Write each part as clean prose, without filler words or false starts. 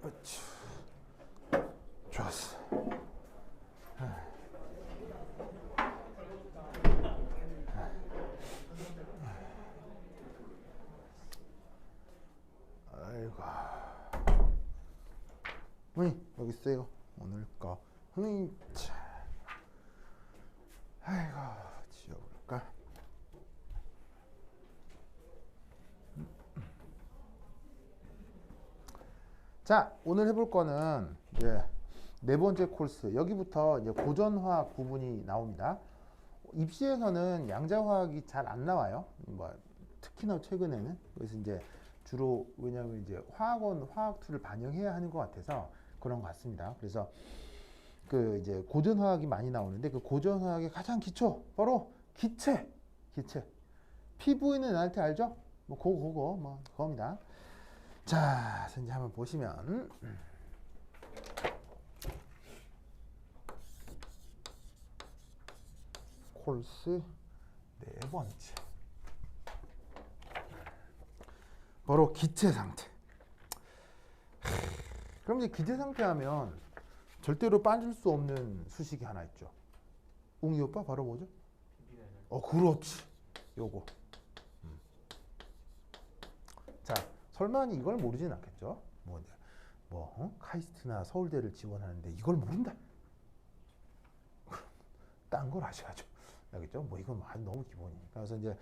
어쭈. 좋았어. 아이고. 여기 있어요. 오늘 거. 자. 아이고, 지워볼까? 자, 오늘 해볼 거는 이제 네 번째 코र्스. 여기부터 이제 고전화학 부분이 나옵니다. 입시에서는 양자화학이 잘 안 나와요. 뭐 특히나 최근에는. 그래서 이제 주로 왜냐하면 이제 화학원 화학2를 반영해야 하는 것 같아서 그런 것 같습니다. 그래서 그 이제 고전화학이 많이 나오는데 그 고전화학의 가장 기초 바로 기체. 피부에는 NRT 알죠? 뭐 그거 뭐 그겁니다. 자, 이제 한번 보시면 코र्스 네 번째 바로 기체 상태. 그럼 이제 기체 상태 하면 절대로 빠질 수 없는 수식이 하나 있죠. 웅이 오빠 바로 뭐죠? 그렇지. 요거. 자, 설마 이걸 모르진 않겠죠? 카이스트나 서울대를 지원하는데 이걸 모른다. 딴 걸 아셔야죠. 알겠죠? 뭐 이건 너무 기본이니까. 그래서 이제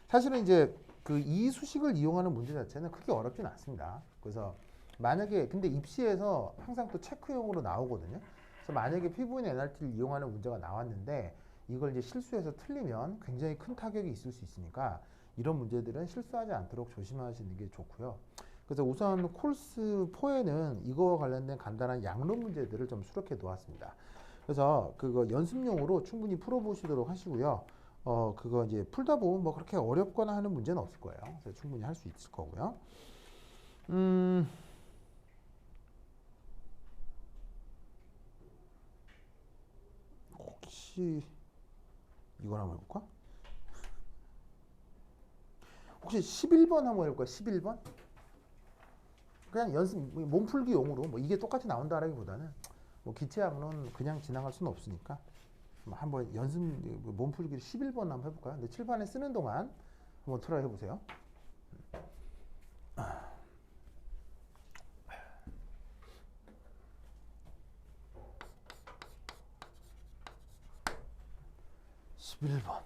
사실은 이제 그 이 수식을 이용하는 문제 자체는 크게 어렵진 않습니다. 그래서 만약에 근데 입시에서 항상 또 체크용으로 나오거든요. 그래서 만약에 피부인 NRT를 이용하는 문제가 나왔는데 이걸 이제 실수해서 틀리면 굉장히 큰 타격이 있을 수 있으니까 이런 문제들은 실수하지 않도록 조심하시는 게 좋고요. 그래서 우선 코र्스 4에는 이거와 관련된 간단한 양론 문제들을 좀 수록해 놓았습니다. 그래서 그거 연습용으로 충분히 풀어보시도록 하시고요. 그거 이제 풀다 보면 뭐 그렇게 어렵거나 하는 문제는 없을 거예요. 그래서 충분히 할 수 있을 거고요. 혹시 이걸 한번 해볼까? 혹시 11번 한번 해볼까요? 11번? 그냥 연습, 몸풀기용으로, 뭐 이게 똑같이 나온다라기보다는, 뭐 기체학론 그냥 지나갈 수는 없으니까, 한번 연습, 몸풀기를 11번 한번 해볼까요? 근데 칠판에 쓰는 동안 한번 트라이 해보세요. (11번)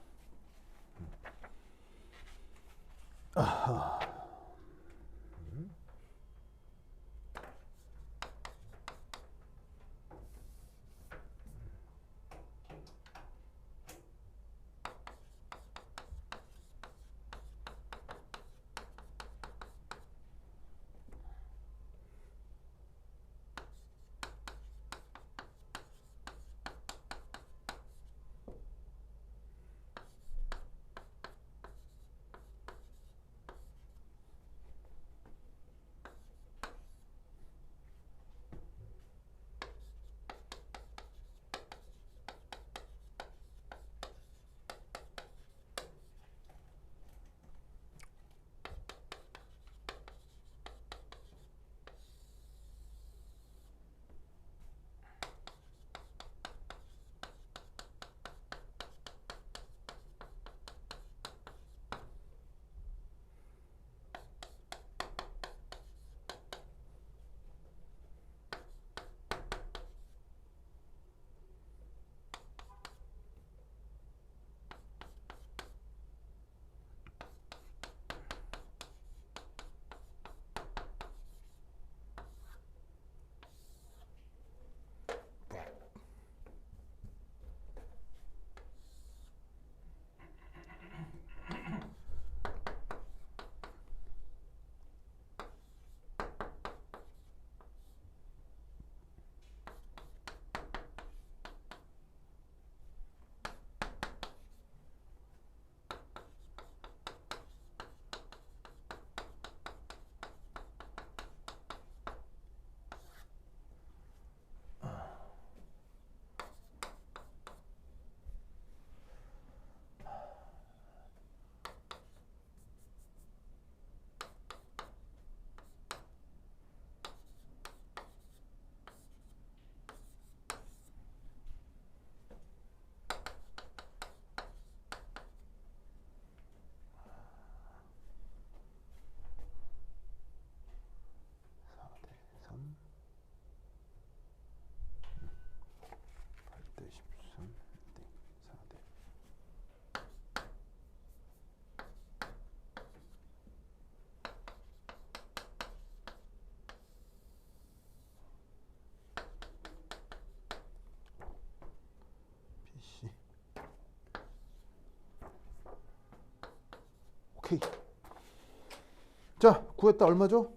구했다 얼마죠?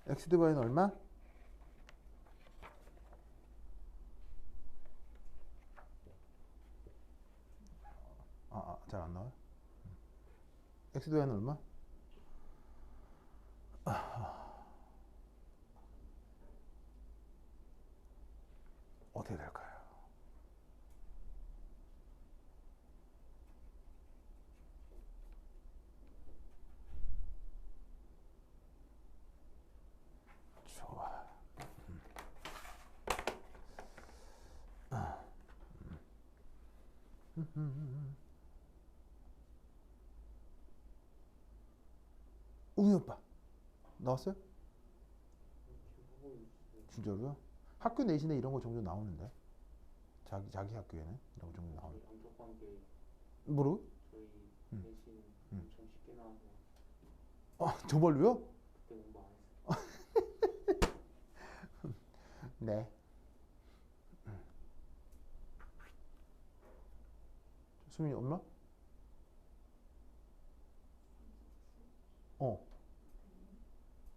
x 대 y는 얼마? 잘 안 나와요. x 대 y는 얼마? 어떻게 될까요? 좋아. 웅이 오빠 나왔어요? 진짜로요? 학교 내신에 이런 거 종종 나오는데 자기 학교에는 이런 거 종종 나오는데 양쪽관계 뭐로? 저희 내신 음. 엄청 쉽게 나와서 저걸로요? 그때 공부 안 했어요. 네. 수민이 엄마?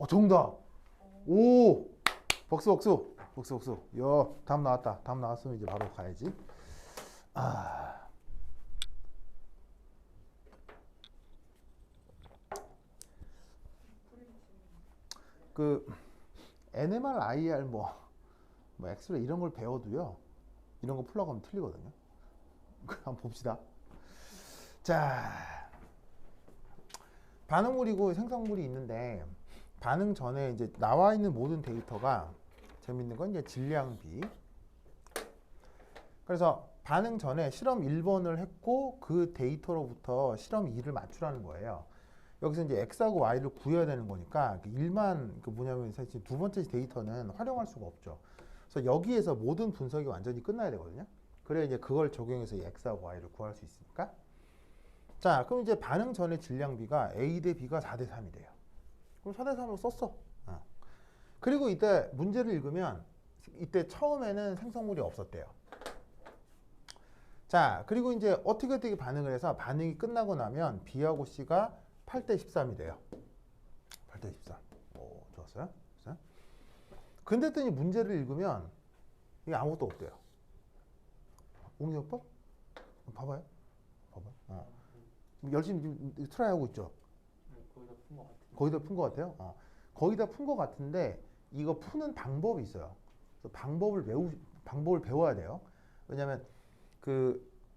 정답. 오, 박수. 야, 답 나왔다. 답 나왔으면 이제 바로 가야지. 그 NMR, IR 뭐 엑스레이 이런 걸 배워도요. 이런 거 풀라고 하면 틀리거든요. 한번 봅시다. 자, 반응물이고 생성물이 있는데 반응 전에 이제 나와 있는 모든 데이터가 재밌는 건 이제 질량비. 그래서 반응 전에 실험 1번을 했고 그 데이터로부터 실험 2를 맞추라는 거예요. 여기서 이제 x하고 y를 구해야 되는 거니까 일만 뭐냐면 사실 두 번째 데이터는 활용할 수가 없죠. 그래서 여기에서 모든 분석이 완전히 끝나야 되거든요. 그래야 이제 그걸 적용해서 x하고 y를 구할 수 있으니까. 자, 그럼 이제 반응 전의 질량비가 a 대 b가 4대 3이 돼요. 그럼 4대 3으로 썼어. 그리고 이때 문제를 읽으면 이때 처음에는 생성물이 없었대요. 자, 그리고 이제 어떻게 반응을 해서 반응이 끝나고 나면 b하고 c가 8대 13이 돼요. 8대 13. 오, 좋았어요. 근데 했더니 문제를 읽으면 이게 아무것도 없대요. 웅이 오빠? 봐봐요. 열심히 트라이 하고 있죠. 거의 다 푼 것 같아요. 거의 다 푼 것 같아요. 거의 다 푼 것 같은데 이거 푸는 방법이 있어요. 그래서 방법을 배워야 돼요. 왜냐하면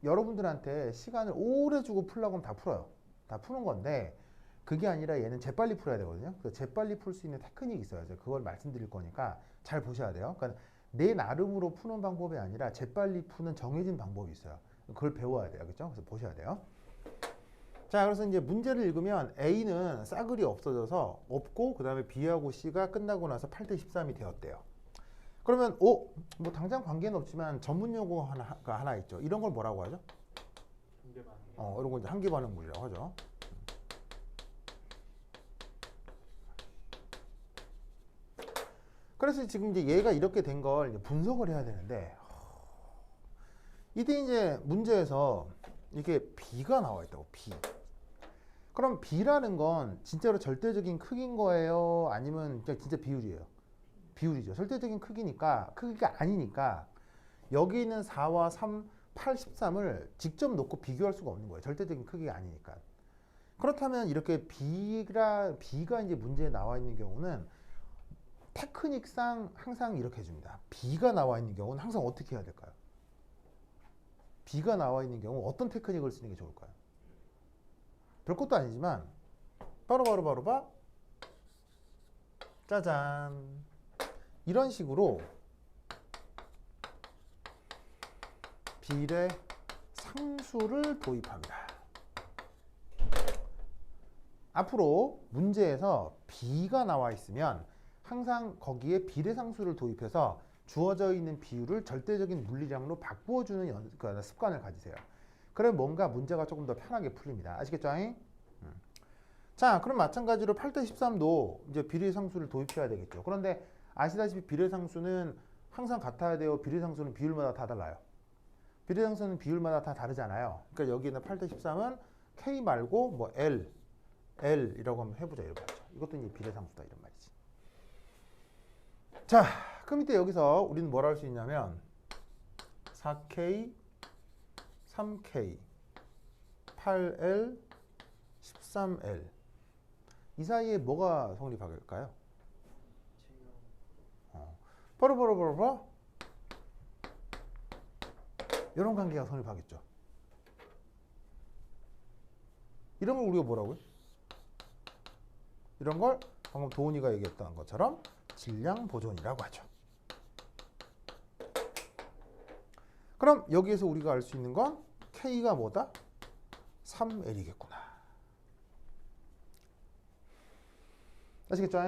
여러분들한테 시간을 오래 주고 풀라고 하면 다 풀어요. 다 푸는 건데 그게 아니라 얘는 재빨리 풀어야 되거든요. 그래서 재빨리 풀 수 있는 테크닉이 있어요. 그걸 말씀드릴 거니까 잘 보셔야 돼요. 그러니까 내 나름으로 푸는 방법이 아니라 재빨리 푸는 정해진 방법이 있어요. 그걸 배워야 돼요. 그렇죠? 그래서 보셔야 돼요. 자, 그래서 이제 문제를 읽으면 A는 싸그리 없어져서 없고, 그 다음에 B하고 C가 끝나고 나서 8대 13이 되었대요. 그러면, 뭐 당장 관계는 없지만 전문 용어가 하나 있죠. 이런 걸 뭐라고 하죠? 한계 반응. 이런 걸 이제 한계 반응물이라고 하죠. 그래서 지금 이제 얘가 이렇게 된 걸 분석을 해야 되는데, 이때 이제 문제에서 이게 B가 나와 있다고, B. 그럼 B라는 건 진짜로 절대적인 크기인 거예요? 아니면 그냥 진짜 비율이에요? 비율이죠. 절대적인 크기가 아니니까 여기 있는 4와 3, 8, 13을 직접 놓고 비교할 수가 없는 거예요. 절대적인 크기가 아니니까. 그렇다면 이렇게 B가 이제 문제에 나와 있는 경우는 테크닉상 항상 이렇게 해줍니다. B가 나와 있는 경우는 항상 어떻게 해야 될까요? B가 나와 있는 경우 어떤 테크닉을 쓰는 게 좋을까요? 별것도 아니지만 바로 봐. 짜잔. 이런 식으로 비례 상수를 도입합니다. 앞으로 문제에서 B가 나와 있으면 항상 거기에 비례상수를 도입해서 주어져 있는 비율을 절대적인 물리량으로 바꾸어주는 습관을 가지세요. 그럼 뭔가 문제가 조금 더 편하게 풀립니다. 아시겠죠? 자, 그럼 마찬가지로 8대 13도 이제 비례상수를 도입해야 되겠죠. 그런데 아시다시피 비례상수는 항상 같아야 돼요. 비례상수는 비율마다 다 달라요. 비례상수는 비율마다 다 다르잖아요. 그러니까 여기는 8대 13은 K 말고 뭐 L이라고 한번 해보자. 이렇게 하죠. 이것도 이제 비례상수다 이런 말이지. 자, 그럼 이때 여기서 우리는 뭘 할 수 있냐면 4K, 3K, 8L, 13L 이 사이에 뭐가 성립할까요? 바로 이런 관계가 성립하겠죠. 이런 걸 우리가 뭐라고요? 이런 걸 방금 도훈이가 얘기했던 것처럼 질량 보존이라고 하죠. 그럼 여기에서 우리가 알 수 있는 건 K가 뭐다? 3L이겠구나. 아시겠죠?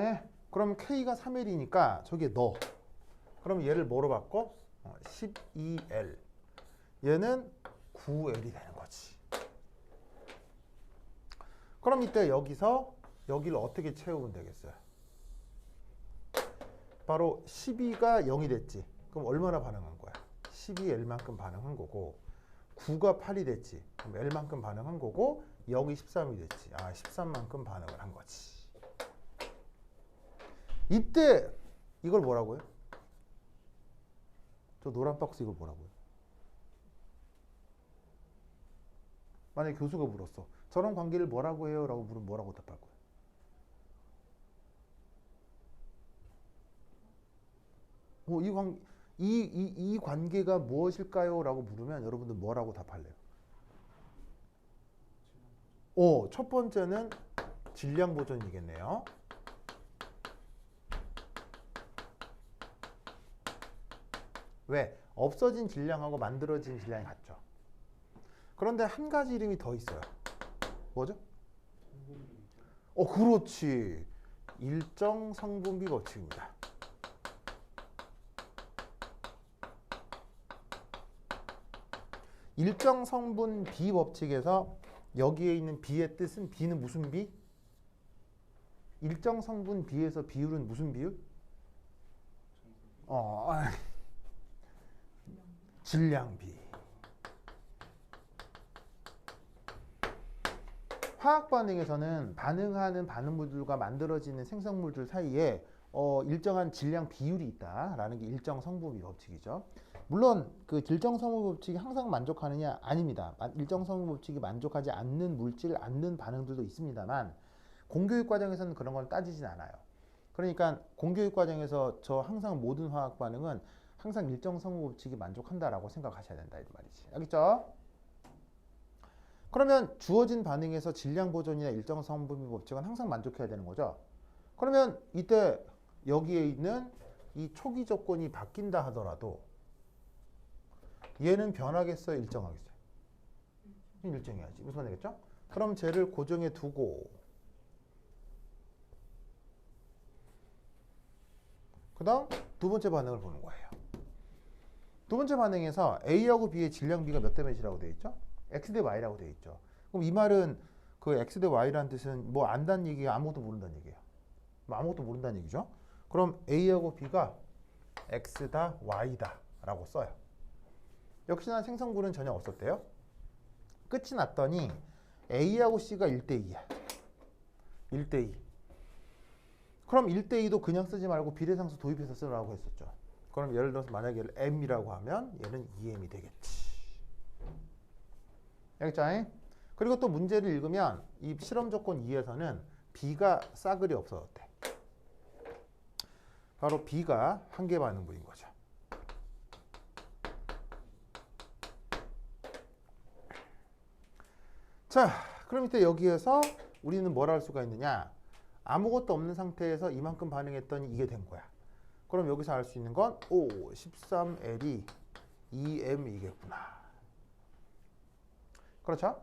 그럼 K가 3L이니까 저기에 넣어. 그럼 얘를 뭐로 바꿔? 12L. 얘는 9L이 되는 거지. 그럼 이때 여기서 여기를 어떻게 채우면 되겠어요? 바로 12가 0이 됐지. 그럼 얼마나 반응한 거야? 12L만큼 반응한 거고 9가 8이 됐지. 그럼 L만큼 반응한 거고 0이 13이 됐지. 13만큼 반응을 한 거지. 이때 이걸 뭐라고요? 저 노란 박스 이걸 뭐라고요? 만약에 교수가 물었어. 저런 관계를 뭐라고 해요? 라고 물으면 뭐라고 답할 거예요? 이 관계가 무엇일까요? 라고 물으면 여러분들 뭐라고 답할래요? 첫 번째는 질량 보존이겠네요. 왜? 없어진 질량하고 만들어진 질량이 같죠. 그런데 한 가지 이름이 더 있어요. 뭐죠? 그렇지. 일정 성분비 법칙입니다. 일정 성분 비 법칙에서 여기에 있는 비의 뜻은 비는 무슨 비? 일정 성분 비에서 비율은 무슨 비율? 질량비. 화학 반응에서는 반응하는 반응물들과 만들어지는 생성물들 사이에 일정한 질량 비율이 있다라는 게 일정 성분비 법칙이죠. 물론 그 일정 성분 법칙이 항상 만족하느냐? 아닙니다. 일정 성분 법칙이 만족하지 않는 물질, 않는 반응들도 있습니다만 공교육 과정에서는 그런 걸 따지진 않아요. 그러니까 공교육 과정에서 저 항상 모든 화학 반응은 항상 일정 성분 법칙이 만족한다라고 생각하셔야 된다 이 말이지. 알겠죠? 그러면 주어진 반응에서 질량 보존이나 일정 성분비 법칙은 항상 만족해야 되는 거죠. 그러면 이때 여기에 있는 이 초기 조건이 바뀐다 하더라도 얘는 변하겠어요? 일정하겠어요? 일정해야지. 무슨 말이겠죠? 그럼 쟤를 고정해 두고 그 다음 두 번째 반응을 보는 거예요. 두 번째 반응에서 A하고 B의 질량 B가 몇 대 몇이라고 되어 있죠? X 대 Y라고 되어 있죠. 그럼 이 말은 그 X 대 Y라는 뜻은 뭐 안다는 얘기가 아무것도 모른다는 얘기예요. 뭐 아무것도 모른다는 얘기죠. 그럼 A하고 B가 X다 Y다 라고 써요. 역시나 생성분은 전혀 없었대요. 끝이 났더니 A하고 C가 1대2야. 1대2. 그럼 1대2도 그냥 쓰지 말고 비례상수 도입해서 쓰라고 했었죠. 그럼 예를 들어서 만약에 얘를 M이라고 하면 얘는 2M이 되겠지. 알겠죠? 그리고 또 문제를 읽으면 이 실험 조건 2에서는 B가 싸그리 없어졌대. 바로 B가 한계 반응물인 거죠. 자, 그럼 이때 여기에서 우리는 뭘 할 수가 있느냐? 아무것도 없는 상태에서 이만큼 반응했더니 이게 된 거야. 그럼 여기서 알 수 있는 건 13L이 2M이겠구나. 그렇죠?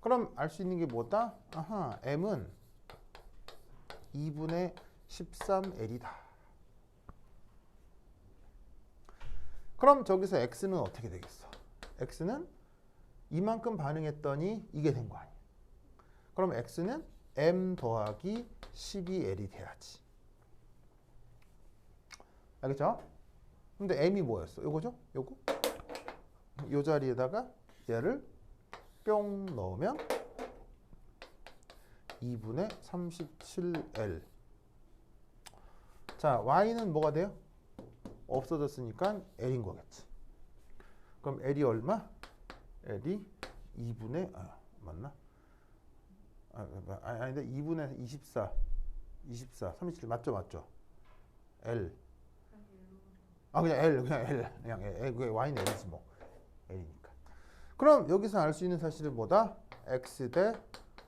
그럼 알 수 있는 게 뭐다? M은 2분의 13L이다. 그럼 저기서 X는 어떻게 되겠어? X는 이만큼 반응했더니 이게 된 거 아니야. 그럼 X는 M 더하기 12L이 돼야지. 알겠죠? 근데 M이 뭐였어? 요거죠? 요거? 요 자리에다가 얘를 뿅 넣으면 2분의 37L. 자, y는 뭐가 돼요? 없어졌으니까 L인 거겠지. 그럼 L이 얼마? L이 2분의 맞나? 아닌데 2분의 24 37 맞죠? L. 그냥 L 그냥 L 그게 y는 L이지 뭐. L이니까. 그럼 여기서 알 수 있는 사실은 뭐다? x 대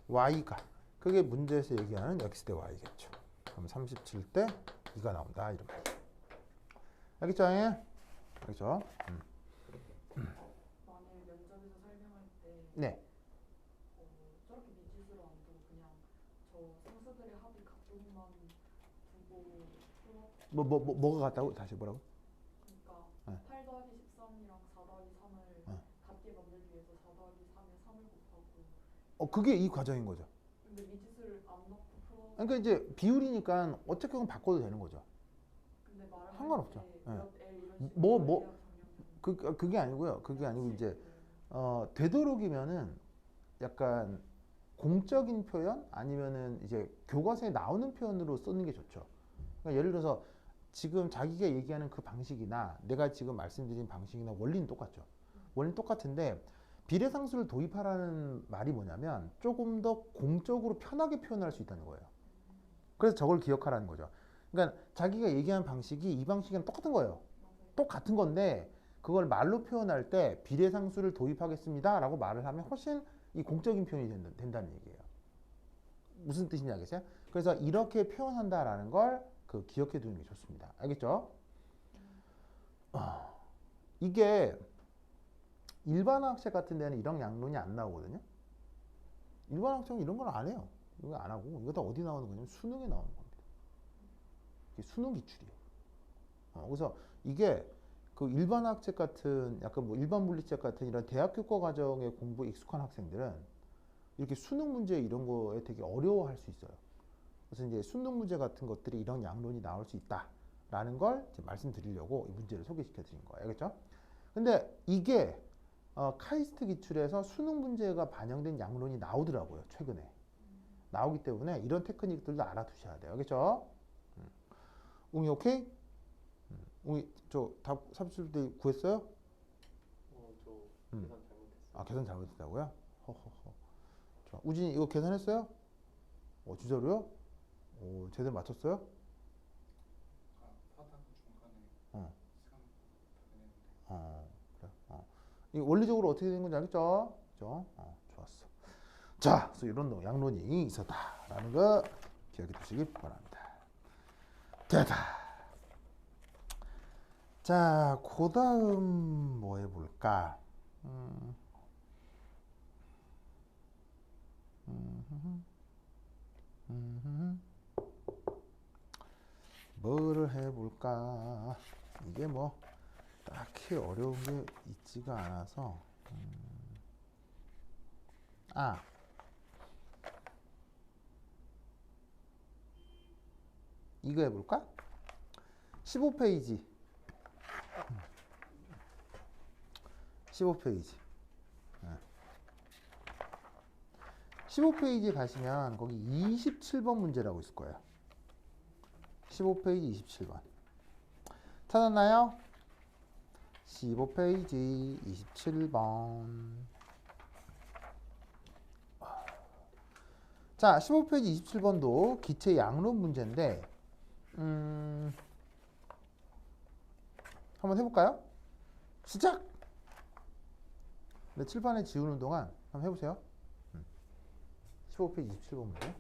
y가 그게 문제에서 얘기하는 x 대 y겠죠. 그럼 37대 2가 나온다 이런 말. 알겠죠? 알겠죠? 만약에 면접에서 설명할 때 네. 저렇게 미지수로 안 두고 그냥 저 상수들의 합이 각도만 두고 풀어 뭐가 같다고? 다시 뭐라고? 그러니까 네. 8 더하기 13이랑 4 더하기 3을 네. 같게 만들기 위해서 4 더하기 3에 3을 곱하고 그게 이 과정인 거죠. 근데 미지수를 안 넣고 풀어 그러니까 이제 비율이니까 어떻게든 바꿔도 되는 거죠. 근데 말을 상관없죠. 몇 L 이런 식으로 뭐 얘기하면 그게 아니고요. 그게 아니고 이제 되도록이면은 약간 공적인 표현 아니면은 이제 교과서에 나오는 표현으로 쓰는 게 좋죠. 그러니까 예를 들어서 지금 자기가 얘기하는 그 방식이나 내가 지금 말씀드린 방식이나 원리는 똑같죠. 원리는 똑같은데 비례상수를 도입하라는 말이 뭐냐면 조금 더 공적으로 편하게 표현할 수 있다는 거예요. 그래서 저걸 기억하라는 거죠. 그러니까 자기가 얘기한 방식이 이 방식이랑 똑같은 거예요. 똑같은 건데 그걸 말로 표현할 때 비례상수를 도입하겠습니다 라고 말을 하면 훨씬 이 공적인 표현이 된다는 얘기예요. 무슨 뜻인지 알겠어요? 그래서 이렇게 표현한다라는 걸 기억해 두는 게 좋습니다. 알겠죠? 이게 일반학책 같은 데는 이런 양론이 안 나오거든요. 일반학책은 이런 걸 안 해요. 이거 안 하고 이거 다 어디 나오는 거냐면 수능에 나오는 겁니다. 이게 수능 기출이에요. 그래서 이게 그 일반학책 같은 약간 뭐 일반 물리책 같은 이런 대학교과 과정의 공부에 익숙한 학생들은 이렇게 수능 문제 이런 거에 되게 어려워할 수 있어요. 그래서 이제 수능 문제 같은 것들이 이런 양론이 나올 수 있다라는 걸 이제 말씀드리려고 이 문제를 소개시켜 드린 거예요. 알겠죠? 근데 이게 카이스트 기출에서 수능 문제가 반영된 양론이 나오더라고요. 최근에. 나오기 때문에 이런 테크닉들도 알아두셔야 돼요. 알겠죠? 웅이 오케이? 웅이 저 답 30대 구했어요? 저 계산 잘못했어요. 계산 잘못했다고요? 허허허. 좋아. 우진이 이거 계산했어요? 진짜로요? 제대로 맞췄어요? 하다가 중간에 어. 시간 다 되는데 그래. 이 원리적으로 어떻게 되는 건지 알겠죠? 그죠? 좋았어. 자, 그래서 이런 양론이 있었다라는 거 기억해 두시기 바랍니다. 됐다. 자, 그 다음 뭐 해볼까? 뭐를 해볼까? 이게 뭐 딱히 어려운 게 있지가 않아서 이거 해볼까? 15페이지 15페이지 15페이지 가시면 거기 27번 문제라고 있을 거예요. 15페이지 27번 찾았나요? 15페이지 27번. 자, 15페이지 27번도 기체 양론 문제인데 한번 해볼까요? 시작! 네, 칠판에 지우는 동안 한번 해보세요. 15페이지 27번 문제.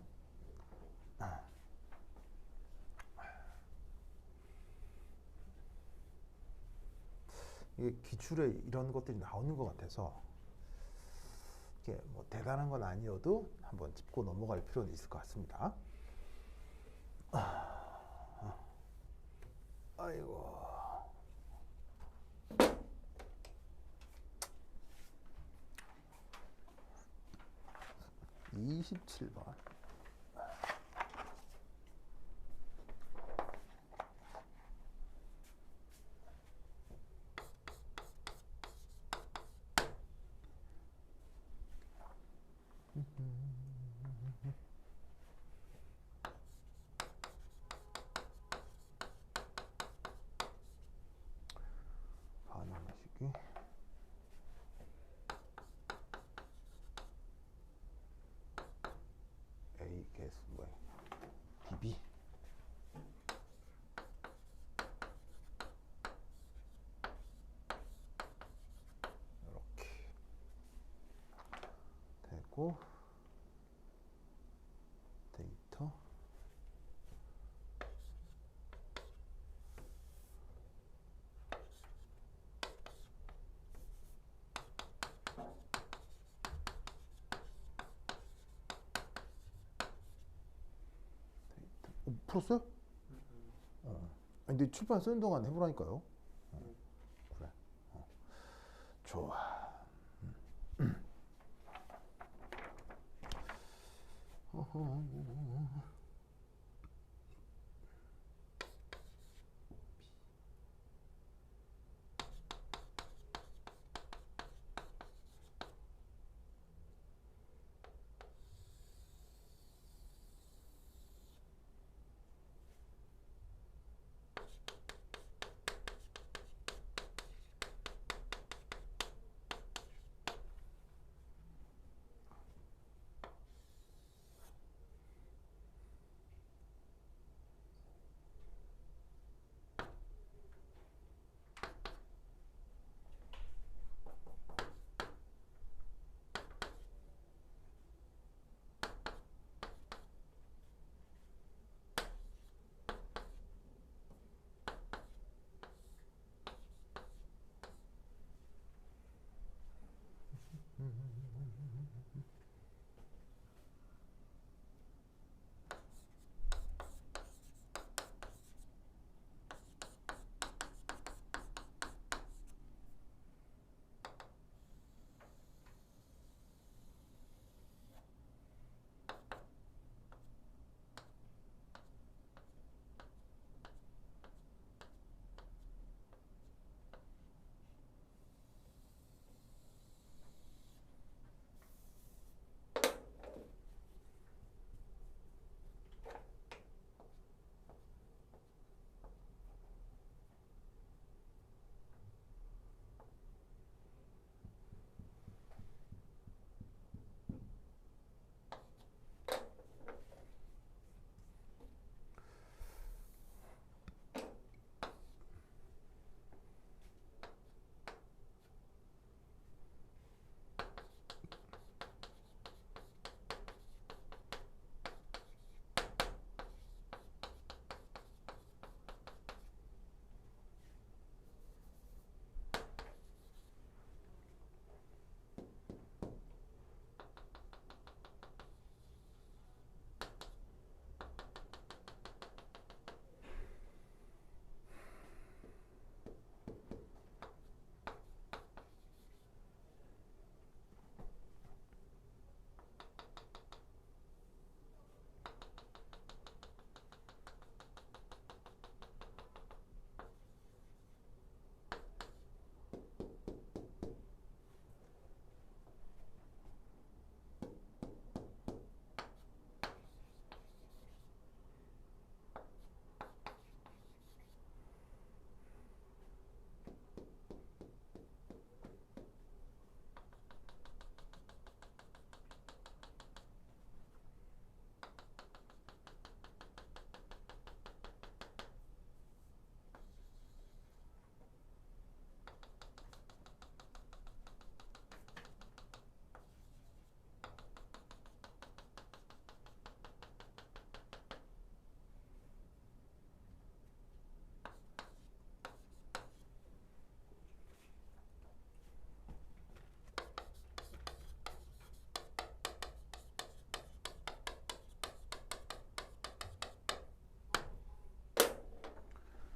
이게 기출에 이런 것들이 나오는 것 같아서 이게 뭐 대단한 건 아니어도 한번 짚고 넘어갈 필요는 있을 것 같습니다. 아이고. 27번. 풀었어요? 아니, 근데 출판 쓰는 동안 해보라니까요. 그래. 좋아.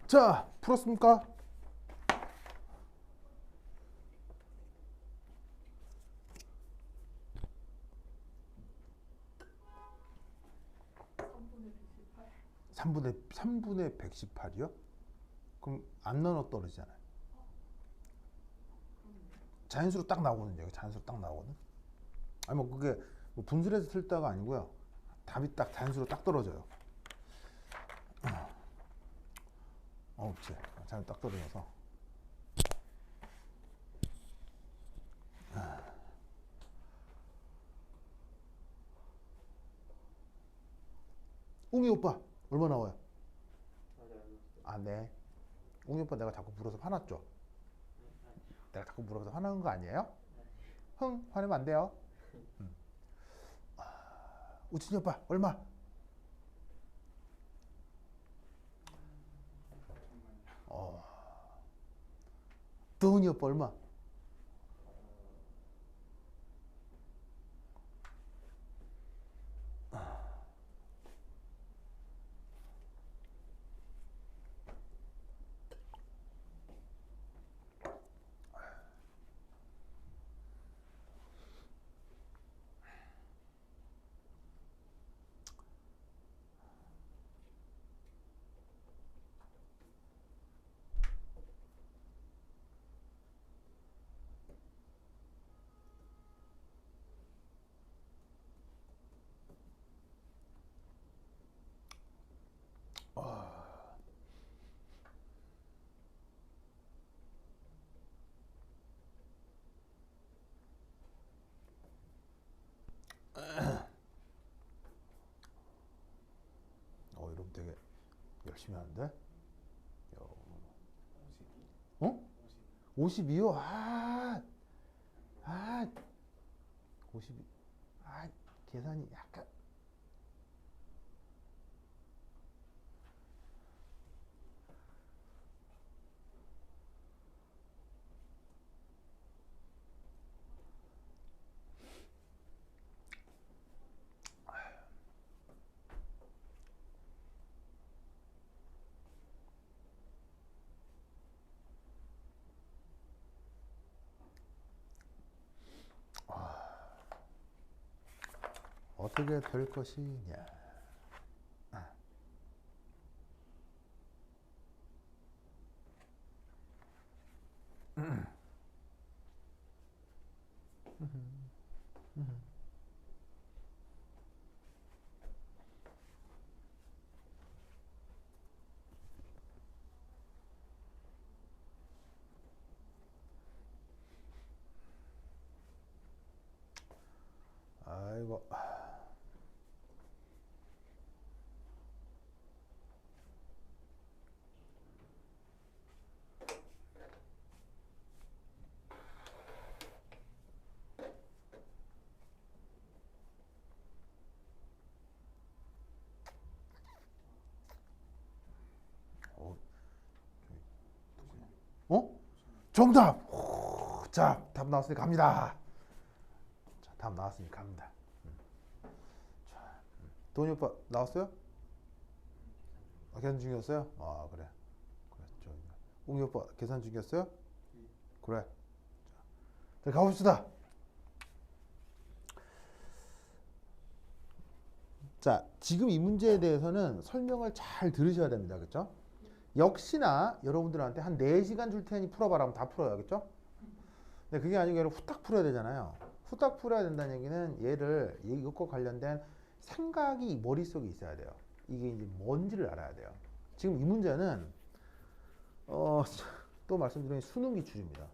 자, 풀었습니까? 삼분의 118이요? 그럼 안 나눠 떨어지잖아요. 자연수로 딱 나오거든요. 자연수로 딱 나오거든. 아니 뭐 그게 뭐 분수해서 틀다가 아니고요. 답이 딱 자연수로 딱 떨어져요. 그치. 자연 딱 떨어져서. 웅이 오빠 얼마 나와요? 아, 네. 웅이 오빠 내가 자꾸 물어서 화났죠? 내가 자꾸 물어서 화나는 거 아니에요? 흥, 화내면 안 돼요. 우진이 오빠 얼마? 도훈이 오빠 얼마? 열심히 하는데. 야, 52? 어? 52요? 52. 계산이 약간. 어떻게 될 것이냐. 아이고. 어? 정답! 자, 답 나왔으니 갑니다. 자, 답 나왔으니 갑니다. 자, 도니 오빠 나왔어요? 계산 중이었어요? 아, 그래. 그래, 웅이 오빠 계산 중이었어요? 그래. 자, 가봅시다. 자, 지금 이 문제에 대해서는 설명을 잘 들으셔야 됩니다. 그렇죠? 역시나 여러분들한테 한 4시간 줄 테니 풀어봐라 하면 다 풀어야겠죠? 근데 그게 아니고 얘를 후딱 풀어야 되잖아요. 후딱 풀어야 된다는 얘기는 얘를 이것과 관련된 생각이 머릿속에 있어야 돼요. 이게 이제 뭔지를 알아야 돼요. 지금 이 문제는 또 말씀드린 수능 기출입니다.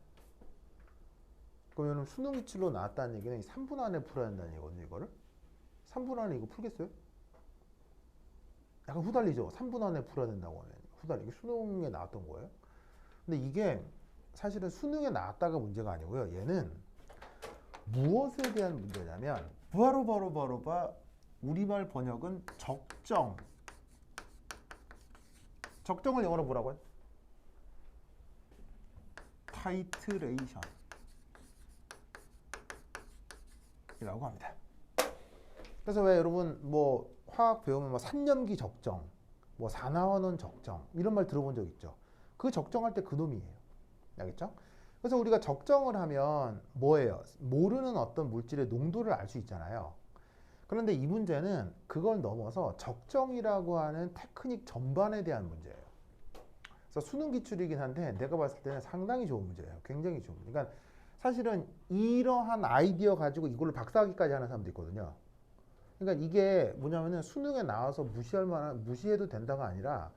그러면 수능 기출로 나왔다는 얘기는 3분 안에 풀어야 된다는 얘기거든요. 이거를 3분 안에 이거 풀겠어요? 약간 후달리죠. 3분 안에 풀어야 된다고 하면 후달리. 이게 수능에 나왔던 거예요. 근데 이게 사실은 수능에 나왔다가 문제가 아니고요. 얘는 무엇에 대한 문제냐면 바로 우리말 번역은 적정. 적정을 영어로 뭐라고요? 타이트레이션 이라고 합니다. 그래서 왜 여러분 뭐 화학 배우면 뭐 산염기 적정, 뭐 산화원원 적정 이런 말 들어본 적 있죠? 그 적정할 때 그 놈이에요. 알겠죠? 그래서 우리가 적정을 하면 뭐예요? 모르는 어떤 물질의 농도를 알 수 있잖아요. 그런데 이 문제는 그걸 넘어서 적정이라고 하는 테크닉 전반에 대한 문제예요. 그래서 수능 기출이긴 한데 내가 봤을 때는 상당히 좋은 문제예요. 굉장히 좋은 문제. 그러니까 사실은 이러한 아이디어 가지고 이걸로 박사학위까지 하는 사람도 있거든요. 그러니까 이게 뭐냐면은 수능에 나와서 무시해도 된다가 아니라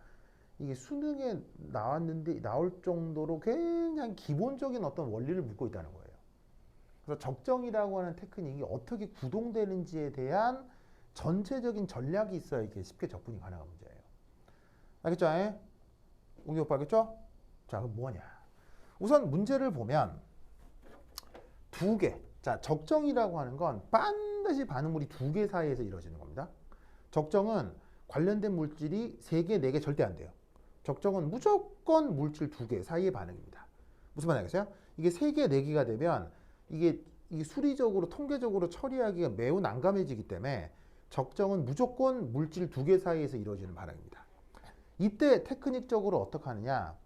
이게 수능에 나왔는데 나올 정도로 굉장히 기본적인 어떤 원리를 묻고 있다는 거예요. 그래서 적정이라고 하는 테크닉이 어떻게 구동되는지에 대한 전체적인 전략이 있어야 이게 쉽게 접근이 가능한 문제예요. 알겠죠? 에? 웅이 오빠 알겠죠? 자, 그럼 뭐냐? 우선 문제를 보면 두 개. 자, 적정이라고 하는 건 반드시 반응물이 두 개 사이에서 이루어지는 겁니다. 적정은 관련된 물질이 3개, 4개 절대 안 돼요. 적정은 무조건 물질 2개 사이의 반응입니다. 무슨 말 알겠어요? 이게 3개, 4개가 되면 이게 수리적으로 통계적으로 처리하기가 매우 난감해지기 때문에 적정은 무조건 물질 2개 사이에서 이루어지는 반응입니다. 이때 테크닉적으로 어떻게 하느냐?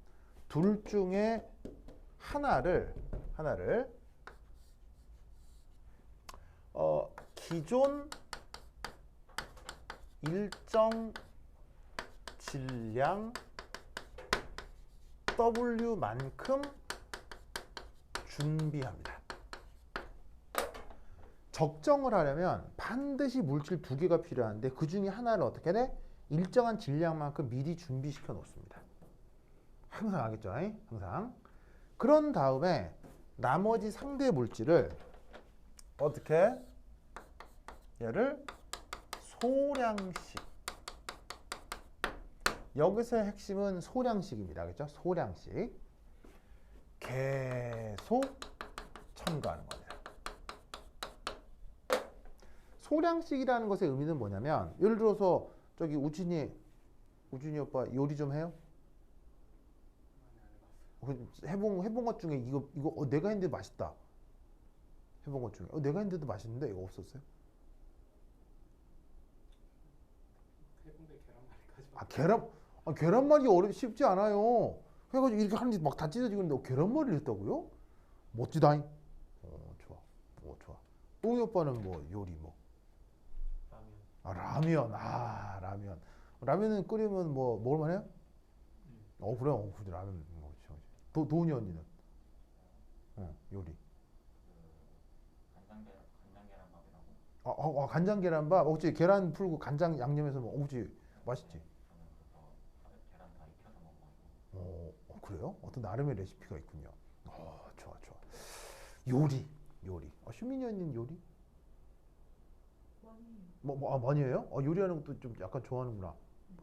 둘 중에 하나를 기존 일정 질량 W만큼 준비합니다. 적정을 하려면 반드시 물질 2개가 필요한데 그 중에 하나를 어떻게 돼? 일정한 질량만큼 미리 준비시켜 놓습니다. 항상 알겠죠? 항상. 그런 다음에 나머지 상대 물질을 어떻게? 얘를 소량씩 여기서의 핵심은 소량식입니다. 그렇죠? 소량식. 계속 첨가하는 겁니다. 소량식이라는 것의 의미는 뭐냐면 예를 들어서 저기 우진이 오빠 요리 좀 해요? 해본 것 중에 이거 내가 했는데 맛있다. 해본 것 중에 내가 했는데도 맛있는데 이거 없었어요? 해본데 계란말이까지. 계란말이 쉽지 않아요. 그래가지고 이렇게 하는데 막 다 찢어지고 있는데 계란말이를 했다고요? 멋지다잉. 좋아. 좋아. 웅이 오빠는 뭐 요리 뭐? 라면. 라면. 라면은 끓이면 뭐 먹을만 해요? 그래. 그래. 라면 먹지. 도훈이 언니는? 요리. 간장 계란밥. 혹시 계란 풀고 간장 양념해서 혹시 맛있지? 그래요? 어떤 나름의 레시피가 있군요. 좋아. 요리. 슈민이 언니는 요리? 많이 해요? 요리하는 것도 좀 약간 좋아하는구나.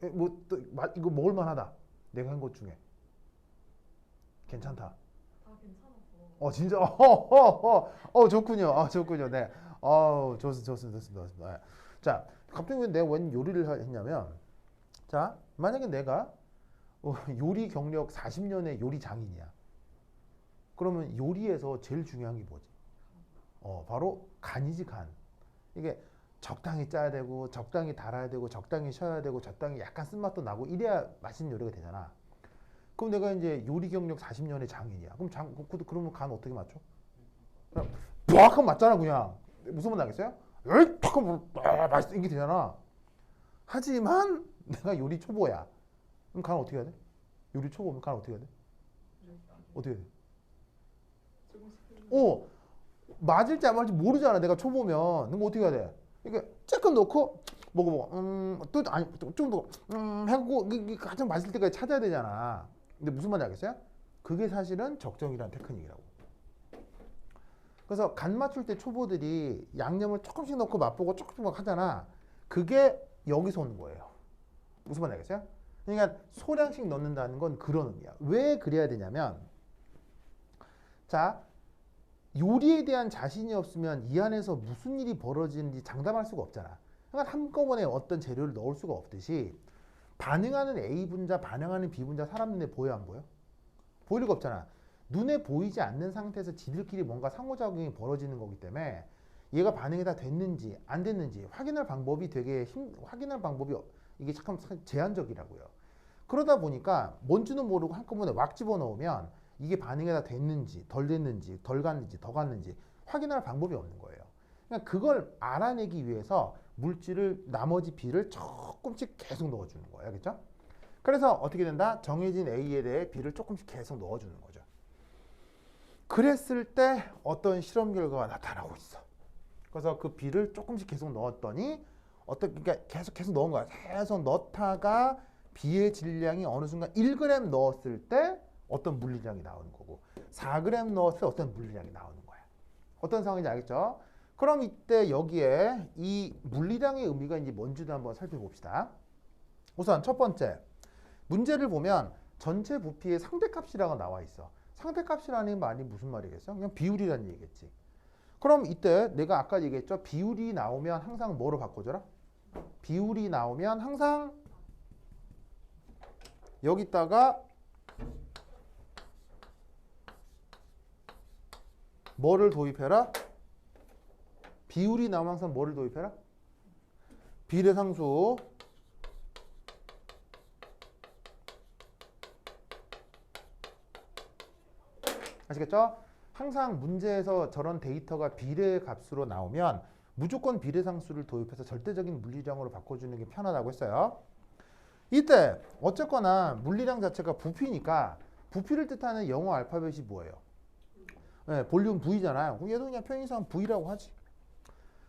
이거 먹을만하다. 내가 한 것 중에. 괜찮다. 다 괜찮아서. 진짜? 좋군요. 네. 좋습니다. 네. 자, 갑자기 왜 내가 웬 요리를 했냐면, 자, 만약에 내가 요리 경력 40년의 요리 장인이야. 그러면 요리에서 제일 중요한 게 뭐지? 바로 간이지, 간. 이게 적당히 짜야 되고, 적당히 달아야 되고, 적당히 쉬어야 되고, 적당히 약간 쓴맛도 나고, 이래야 맛있는 요리가 되잖아. 그럼 내가 이제 요리 경력 40년의 장인이야. 그러면 간 어떻게 맞춰? 그냥 빡 맞잖아, 그냥. 무슨 말 나겠어요? 에이, 맛있어. 이게 되잖아. 하지만 내가 요리 초보야. 그럼 간 어떻게 해야 돼? 요리 초보면 간 어떻게 해야 돼? 어떻게 해야 돼? 맞을지 안 맞을지 모르잖아. 내가 초보면. 그럼 어떻게 해야 돼? 이게 조금 넣고 먹어. 좀 더 하고 가장 맛있을 때까지 찾아야 되잖아. 근데 무슨 말인지 알겠어요? 그게 사실은 적정이라는 테크닉이라고. 그래서 간 맞출 때 초보들이 양념을 조금씩 넣고 맛보고 조금씩 막 하잖아. 그게 여기서 오는 거예요. 무슨 말인지 알겠어요? 그러니까 소량씩 넣는다는 건 그런 의미야. 왜 그래야 되냐면, 자, 요리에 대한 자신이 없으면 이 안에서 무슨 일이 벌어지는지 장담할 수가 없잖아. 그러니까 한꺼번에 어떤 재료를 넣을 수가 없듯이 반응하는 A 분자, 반응하는 B 분자 사람 눈에 보여 안 보여? 보일 리가 없잖아. 눈에 보이지 않는 상태에서 지들끼리 뭔가 상호작용이 벌어지는 거기 때문에 얘가 반응이 다 됐는지 안 됐는지 확인할 방법이 이게 잠깐 제한적이라고요. 그러다 보니까 뭔지는 모르고 한꺼번에 막 집어넣으면 이게 반응이 다 됐는지 덜 됐는지 덜 갔는지 더 갔는지 확인할 방법이 없는 거예요. 그러니까 그걸 알아내기 위해서 물질을 나머지 B를 조금씩 계속 넣어주는 거예요. 알겠죠? 그래서 어떻게 된다? 정해진 A에 대해 B를 조금씩 계속 넣어주는 거죠. 그랬을 때 어떤 실험 결과가 나타나고 있어. 그래서 그 B를 조금씩 계속 넣었더니 그러니까 계속 넣은 거야. 계속 넣다가 B의 질량이 어느 순간 1g 넣었을 때 어떤 물리량이 나오는 거고 4g 넣었을 때 어떤 물리량이 나오는 거야. 어떤 상황인지 알겠죠? 그럼 이때 여기에 이 물리량의 의미가 이제 뭔지도 한번 살펴봅시다. 우선 첫 번째 문제를 보면 전체 부피의 상대값이라고 나와 있어. 상대값이라는 말이 무슨 말이겠어? 그냥 비율이라는 얘기겠지. 그럼 이때 내가 아까 얘기했죠? 비율이 나오면 항상 뭐로 바꿔줘라? 비율이 나오면 항상 여기다가 뭐를 도입해라? 비율이 나오면 항상 뭐를 도입해라? 비례상수. 아시겠죠? 항상 문제에서 저런 데이터가 비례 값으로 나오면 무조건 비례상수를 도입해서 절대적인 물리량으로 바꿔주는 게 편하다고 했어요. 이때 어쨌거나 물리량 자체가 부피니까 부피를 뜻하는 영어 알파벳이 뭐예요? 네, 볼륨 V잖아요. 그럼 얘도 그냥 편의상 V라고 하지.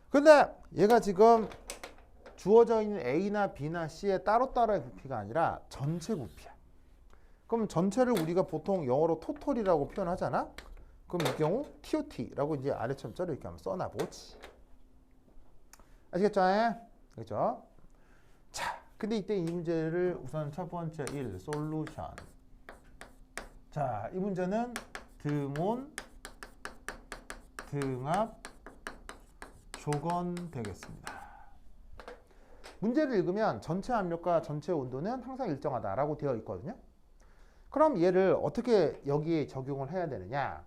근데 얘가 지금 주어져 있는 A나 B나 C의 따로따로의 부피가 아니라 전체 부피야. 그럼 전체를 우리가 보통 영어로 토탈이라고 표현하잖아? 그럼 이 경우 TOT라고 이제 아래처럼 이렇게 한번 써놔보지. 아시겠죠? 그렇죠? 자, 근데 이때 이 문제를 우선 첫 번째 1 솔루션. 자, 이 문제는 등온, 등압, 조건 되겠습니다. 문제를 읽으면 전체 압력과 전체 온도는 항상 일정하다라고 되어 있거든요. 그럼 얘를 어떻게 여기에 적용을 해야 되느냐?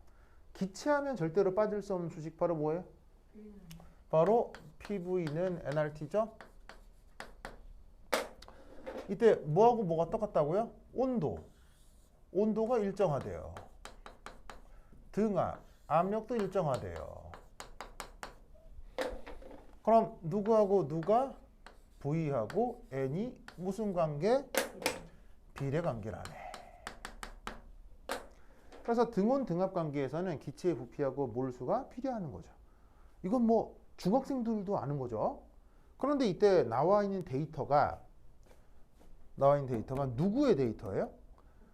기체하면 절대로 빠질 수 없는 수식 바로 뭐예요? 바로 PV는 nRT죠? 이때 뭐하고 뭐가 똑같다고요? 온도. 온도가 일정하대요. 등압, 압력도 일정하대요. 그럼 누구하고 누가? V하고 N이 무슨 관계? 비례 관계라네. 그래서 등온 등압 관계에서는 기체의 부피하고 몰수가 필요하는 거죠. 이건 뭐 중학생들도 아는 거죠. 그런데 이때 나와 있는 데이터가 누구의 데이터예요?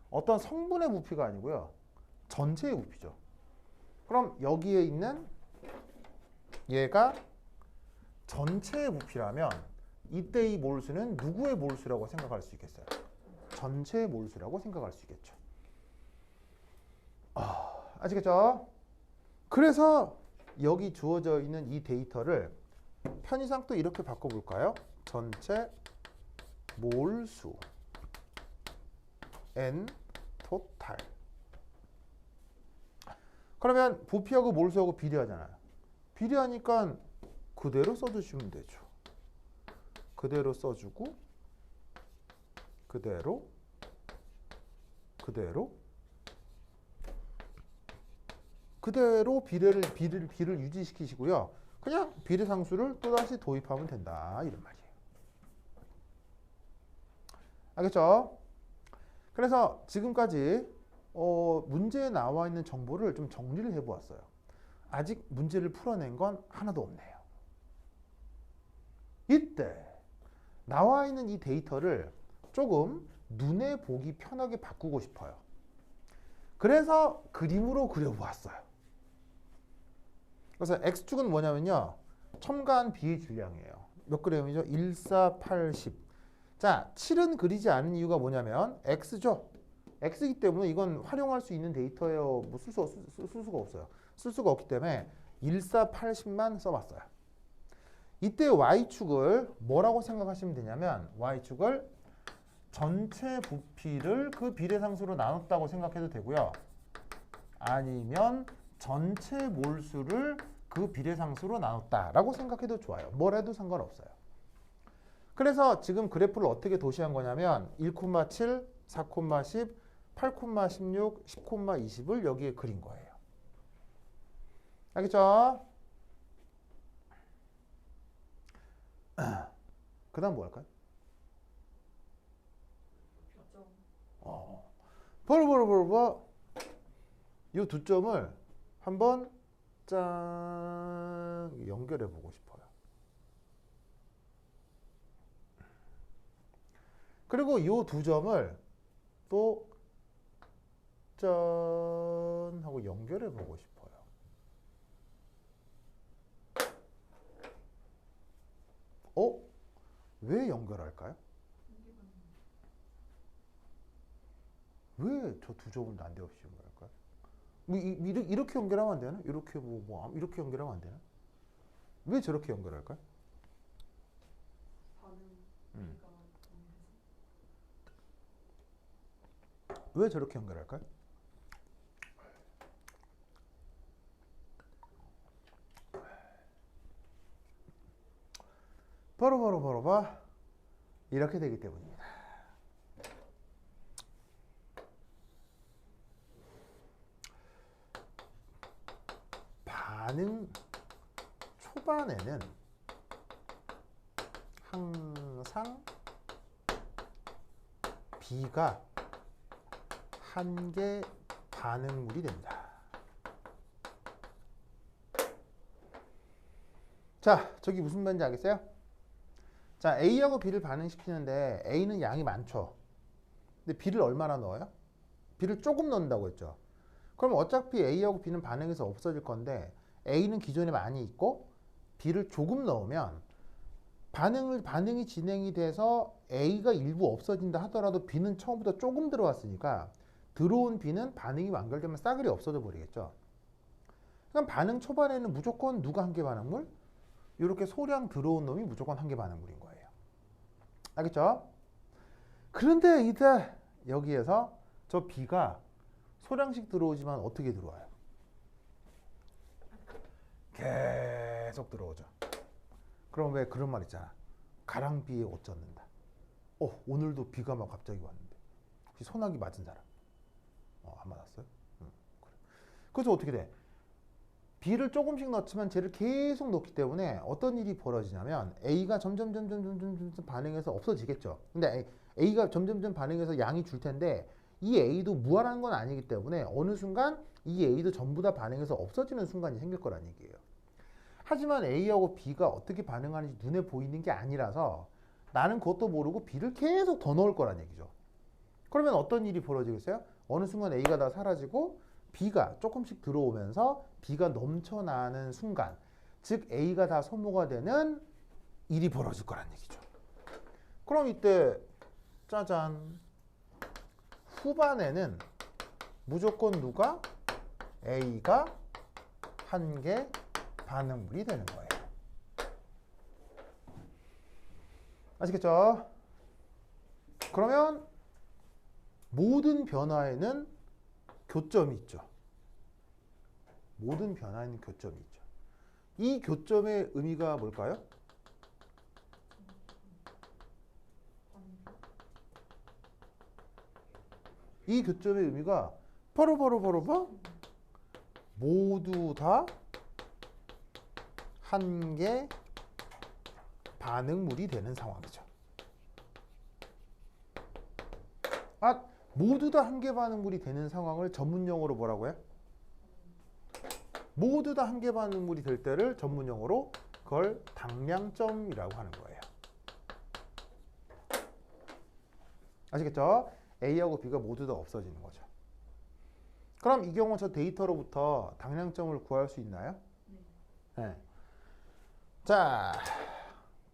어떤 성분의 부피가 아니고요. 전체의 부피죠. 그럼 여기에 있는 얘가 전체의 부피라면 이때 이 몰수는 누구의 몰수라고 생각할 수 있겠어요? 전체의 몰수라고 생각할 수 있겠죠. 아시겠죠? 그래서 여기 주어져 있는 이 데이터를 편의상 또 이렇게 바꿔볼까요? 전체 몰수 N 토탈. 그러면 부피하고 몰수하고 비례하잖아요. 비례하니까 그대로 써주시면 되죠. 그대로 써주고 그대로 비례를 유지시키시고요. 그냥 비례상수를 또다시 도입하면 된다 이런 말이에요. 알겠죠? 그래서 지금까지 문제에 나와 있는 정보를 좀 정리를 해보았어요. 아직 문제를 풀어낸 건 하나도 없네요. 이때 나와 있는 이 데이터를 조금 눈에 보기 편하게 바꾸고 싶어요. 그래서 그림으로 그려보았어요. 그래서 X축은 뭐냐면요. 첨가한 B의 질량이에요. 몇 그램이죠? 1480. 자, 7은 그리지 않은 이유가 뭐냐면 X죠. X이기 때문에 이건 활용할 수 있는 데이터예요. 뭐 쓸 수가 없어요. 쓸 수가 없기 때문에 1480만 써봤어요. 이때 Y축을 뭐라고 생각하시면 되냐면 Y축을 전체 부피를 그 비례상수로 나눴다고 생각해도 되고요. 아니면 전체 몰수를 그 비례상수로 나눴다라고 생각해도 좋아요. 뭘 해도 상관없어요. 그래서 지금 그래프를 어떻게 도시한 거냐면 1,7, 4,10, 8,16, 10,20을 여기에 그린 거예요. 알겠죠? 그 다음 뭐 할까요? 바로 이 두 점을 한번 짠 연결해 보고 싶어요. 그리고 이 두 점을 또 짠 하고 연결해 보고 싶어요. 왜 연결할까요? 왜 저 두 점을 난데없이 연결할까요? 이렇게 연결하면 안 되나? 이렇게 이렇게 연결하면 안 되나? 왜 저렇게 연결할까요? 왜 저렇게 연결할까요? 바로 이렇게 되기 때문입니다. 반응 초반에는 항상 B가 한계 반응물이 된다. 자, 저기 무슨 말인지 알겠어요? 자, A하고 B를 반응시키는데 A는 양이 많죠. 근데 B를 얼마나 넣어요? B를 조금 넣는다고 했죠. 그럼 어차피 A하고 B는 반응해서 없어질 건데 A는 기존에 많이 있고 B를 조금 넣으면 반응이 진행이 돼서 A가 일부 없어진다 하더라도 B는 처음부터 조금 들어왔으니까 들어온 B는 반응이 완결되면 싸그리 없어져 버리겠죠. 그럼 반응 초반에는 무조건 누가 한 개 반응물? 이렇게 소량 들어온 놈이 무조건 한 개 반응물인 거예요. 알겠죠? 그런데 이제 여기에서 저 B가 소량씩 들어오지만 어떻게 들어와요? 계속 들어오죠. 그럼 왜 그런 말 있잖아. 가랑비에 옷 젖는다. 오늘도 비가 막 갑자기 왔는데 혹시 소나기 맞은 사람? 안 맞았어요? 그래. 그래서 어떻게 돼? B를 조금씩 넣지만 쟤를 계속 넣기 때문에 어떤 일이 벌어지냐면 A가 점점 반응해서 없어지겠죠. 근데 A가 점점 반응해서 양이 줄 텐데 이 A도 무한한 건 아니기 때문에 어느 순간 이 A도 전부 다 반응해서 없어지는 순간이 생길 거란 얘기예요. 하지만 A하고 B가 어떻게 반응하는지 눈에 보이는 게 아니라서 나는 그것도 모르고 B를 계속 더 넣을 거란 얘기죠. 그러면 어떤 일이 벌어지겠어요? 어느 순간 A가 다 사라지고 B가 조금씩 들어오면서 B가 넘쳐나는 순간, 즉 A가 다 소모가 되는 일이 벌어질 거란 얘기죠. 그럼 이때 짜잔, 후반에는 무조건 누가? A가 한 개 반응물이 되는 거예요. 아시겠죠? 그러면 모든 변화에는 교점이 있죠. 모든 변화에는 교점이 있죠. 이 교점의 의미가 뭘까요? 이 교점의 의미가 바로 모두 다 한 개 반응물이 되는 상황이죠. 모두 다 한 개 반응물이 되는 상황을 전문용어로 뭐라고 해요? 모두 다 한 개 반응물이 될 때를 전문용어로 그걸 당량점이라고 하는 거예요. 아시겠죠? A하고 B가 모두 다 없어지는 거죠. 그럼 이 경우 저 데이터로부터 당량점을 구할 수 있나요? 네. 자,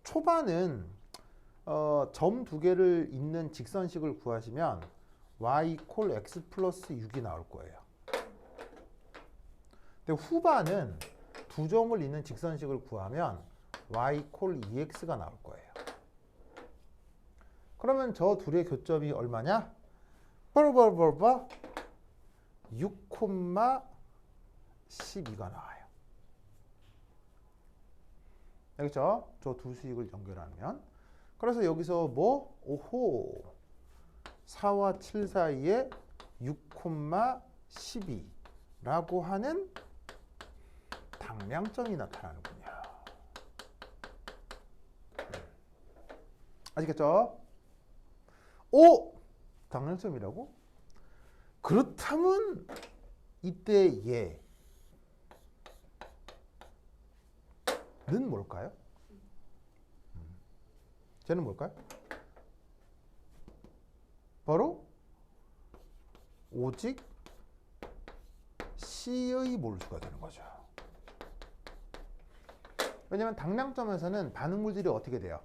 초반은 점 두 개를 잇는 직선식을 구하시면 y 콜 x 플러스 6이 나올 거예요. 근데 후반은 두 점을 잇는 직선식을 구하면 y 콜 2x가 나올 거예요. 그러면 저 둘의 교점이 얼마냐? 6,12가 나와요. 알겠죠? 저 두 수식을 연결하면. 그래서 여기서 뭐? 4와 7 사이에 6,12라고 하는 당량점이 나타나는군요. 아시겠죠? 당량점이라고? 그렇다면 이때 얘는 뭘까요? 쟤는 뭘까요? 바로 오직 C의 몰수가 되는 거죠. 왜냐하면 당량점에서는 반응물들이 어떻게 돼요?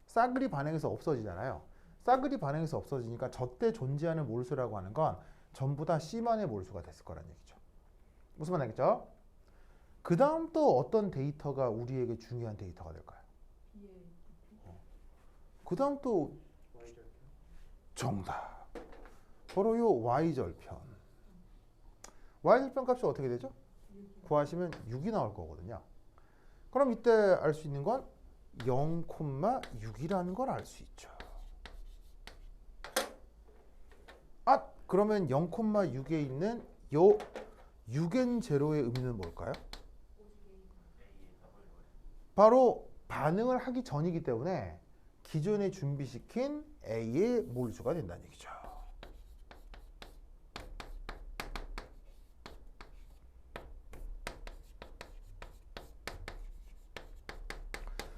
싸그리 반응해서 없어지잖아요. 싸그리 반응해서 없어지니까 저때 존재하는 몰수라고 하는 건 전부 다 C만의 몰수가 됐을 거란 얘기죠. 무슨 말 알겠죠? 그 다음 또 어떤 데이터가 우리에게 중요한 데이터가 될까요? 그 다음 또 Y절편. 정답. 바로 요 Y절편. Y절편 값이 어떻게 되죠? 구하시면 6이 나올 거거든요. 그럼 이때 알 수 있는 건 0,6이라는 걸 알 수 있죠. 그러면 0,6에 있는 요 6n0의 의미는 뭘까요? 바로 반응을 하기 전이기 때문에 기존에 준비시킨 A의 몰수가 된다는 얘기죠.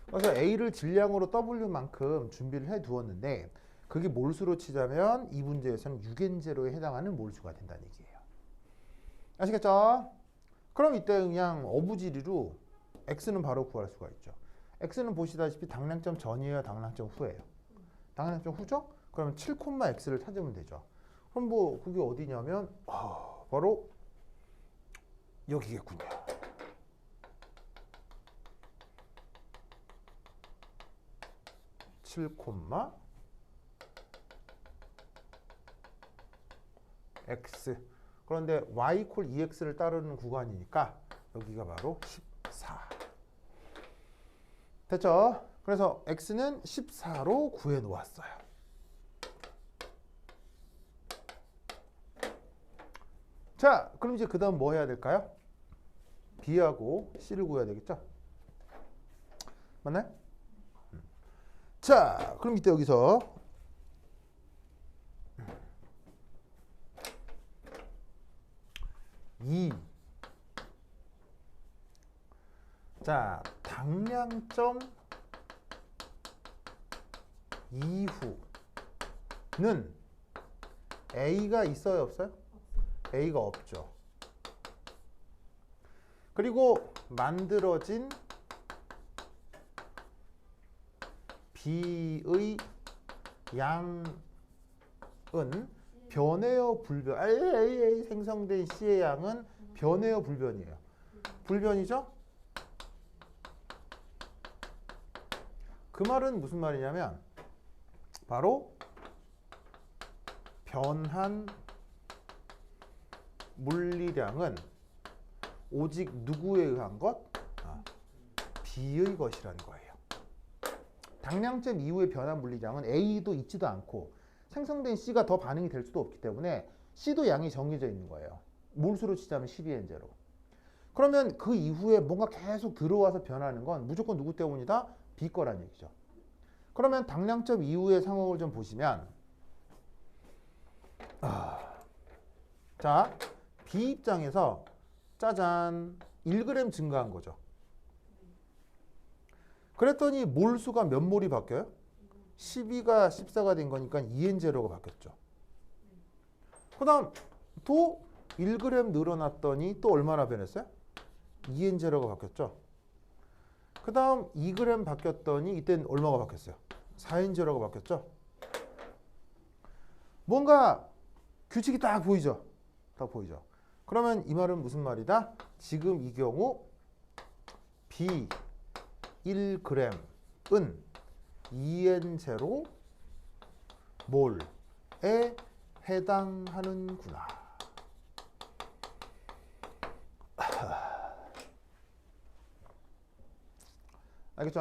그래서 A를 질량으로 W만큼 준비를 해 두었는데 그게 몰수로 치자면 이 문제에서는 6n0에 해당하는 몰수가 된다는 얘기예요. 아시겠죠? 그럼 이때 그냥 어부지리로 x는 바로 구할 수가 있죠. x는 보시다시피 당량점 전이에요, 당량점 후예요? 당량점 후죠? 그러면 7,x를 찾으면 되죠. 그럼 뭐 그게 어디냐면 바로 여기겠군요. x. 그런데 y 이퀄 2x를 따르는 구간이니까 여기가 바로 14. 됐죠? 그래서 x는 14로 구해 놓았어요. 자, 그럼 이제 그 다음 뭐 해야 될까요? b하고 c를 구해야 되겠죠? 맞나요? 자, 그럼 이때 여기서 자, 당량점 이후는 A가 있어요, 없어요? A가 없죠. 그리고 만들어진 B의 양은 변해요, 불변? 생성된 C의 양은 변해요, 불변이에요? 불변이죠? 그 말은 무슨 말이냐면 바로 변한 물리량은 오직 누구에 의한 것? B의 것이라는 거예요. 당량점 이후에 변한 물리량은 A도 있지도 않고 생성된 C가 더 반응이 될 수도 없기 때문에 C도 양이 정해져 있는 거예요. 몰수로 치자면 12N제로. 그러면 그 이후에 뭔가 계속 들어와서 변하는 건 무조건 누구 때문이다? B 거란 얘기죠. 그러면 당량점 이후의 상황을 좀 보시면 자, B 입장에서 짜잔 1g 증가한 거죠. 그랬더니 몰수가 몇 몰이 바뀌어요? 12가 14가 된 거니까 2N0가 바뀌었죠. 그 다음 또 1g 늘어났더니 또 얼마나 변했어요? 2N0가 바뀌었죠. 그 다음 2g 바뀌었더니 이때는 얼마가 바뀌었어요? 4N0가 바뀌었죠. 뭔가 규칙이 딱 보이죠? 딱 보이죠? 그러면 이 말은 무슨 말이다? 지금 이 경우 B 1g은 2N0 몰에 해당하는구나. 알겠죠?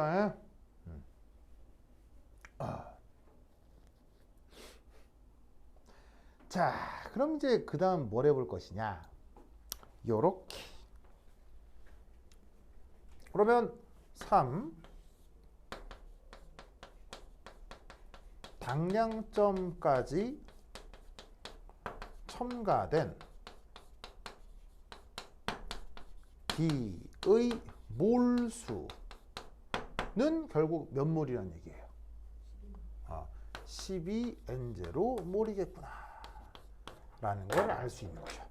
자, 그럼 이제 그 다음 뭘 해볼 것이냐? 요렇게. 그러면 3 당량점까지 첨가된 B의 몰수는 결국 몇 몰이라는 얘기예요? 12N0 몰이겠구나 라는 걸 알 수 있는 거죠.